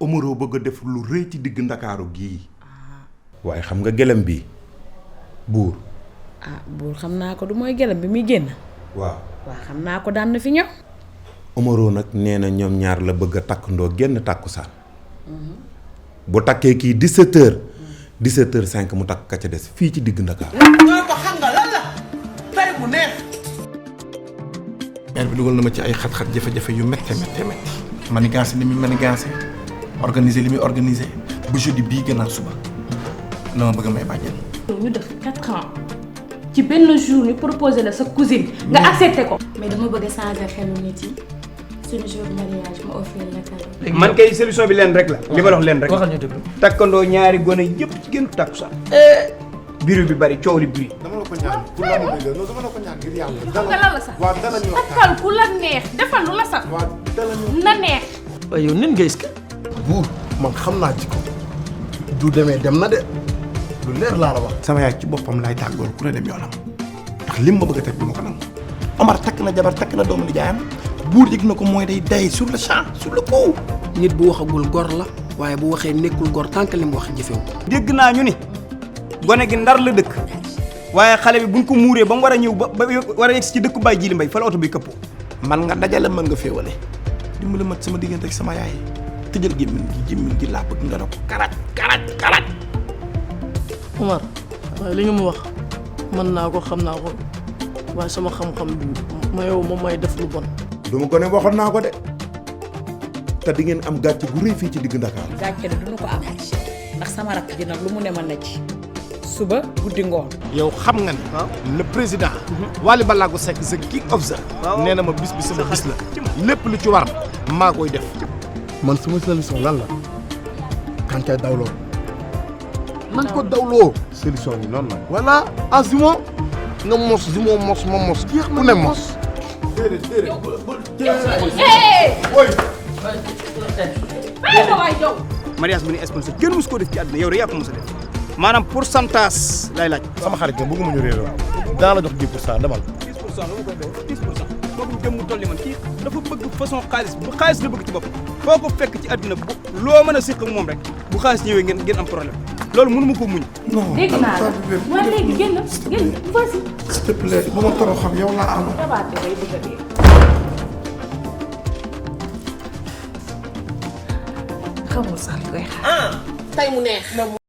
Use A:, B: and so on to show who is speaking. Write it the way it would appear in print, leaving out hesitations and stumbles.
A: Omaro bëgg a def lu rëy ci digg Ndakaaru gii. waaye xam nga gëlëm bi buur.
B: buur xam naa ko du mooy gëlëm bi muy génn.
A: waaw
B: xam naa ko daan na fi ñëw.
A: Omaro nag nee na ñoom ñaar la bëgg a takkandoo génn tàkkusaan bu takkee kii 17h 17h05 mu takk ka ca des fii ci digg Ndakaaru.
C: ñoo ko xam nga lan la tey bu neex. maire bi dugal na ma ci ay xat-xat jafe-jafe yu méttee manigancé li muy manigancé organiser li muy organiser bu jeudi bii gannaaw suba la ma bëgg may bàjjen.
D: ñu def 4 ans ci benn jour ñu proposé la sa cousine nga accepté ko.
E: mais dama bëgg a changer xelu nit yi suñu jour mariage ma offrir la cadeau.
F: man kay solution bi leen rek la. li ma wax leen rek waxal ñu déglu. takkandoo ñaari gone yëpp ci gën takku sax. biru bi bari coow li bari.
G: dama la ko ñaan pour la ma dégg dama la ko ñaan ngir yàlla.
D: xam nga lan la sax
G: waaw dana ñu wax
D: takkal ku la neex defal lu la sax.
G: waaw dana ñu
D: na neex.
F: waaye yow nen nga est-ce que.
C: buur man xam naa ci ko du demee dem na de lu leer laa la wax. sama yaay ci boppam laay tàggool ku ne dem yoonam ndax lim ma bëgg a teg du ma ko nangu. Omar takk na jabar takk na doomu nijaayam buur yëg na ko mooy day sur le champ sur le coup.
H: nit bu waxagul gor la waaye bu waxee nekkul gor tant que li mu wax jëfewu.
F: dégg naa ñu ni gone gi Ndar la dëkk waaye xale bi buñ ko muuree ba mu war a ñëw ba war a yegg ci dëkku Baye Jili Mbay fa la oto bi këppoo.
C: man nga dajale mën nga féewale dimbali mat sama diggante ak sama yaay tëjal gémmiñ gi laa bëgg nga ne ko karaj.
H: Omar waaye li nga ma wax mën naa ko xam naa ko waaye sama xam-xam bi ma yow moom may def lu bon.
A: du ma ko ne waxoon naa ko de te di ngeen am gàcce gu rëy fii ci digg Ndakaaru.
B: gàcce de duñu ko am ndax sama rakk ji nag lu mu ne ma ne ci suba guddi ngoon.
C: yow xam nga ni le président Wally Ballago Seck the king of the nee na ma bis bi sama bis la lépp lu ci war maa koy def. man sama solution lan la kan kay dawloo nañ ko dawloo solution bi noonu la voilà ah Zimo nga mos Zimo mos ma mos ku ne mos.
F: mariage bu ni sponsor kenn mos koo def ci àdduna yow rek yaa ko mos a def maanaam pourcentage lay laaj.
C: sama xarit nga bëgguma ñu réeroo daa la jox 10% demal.
F: 10% la ma koy def 10% kooku jëm mu toll ni man kii dafa bëgg façon xaalis bu xaalis la bëgg ci bopp foo ko fekk ci àdduna bu loo mën a séq ak moom rek bu xaalis ñëwee ngeen am problème loolu mënu ma ko muñ.
C: non
D: dégg naa la waaye léegi génn vas-y.
C: s'il te plaît bu ma toro xam yow laa am.
D: tabaate bay bëgg a dee.
B: xamul sax li koy xaar.
C: tey mu neex.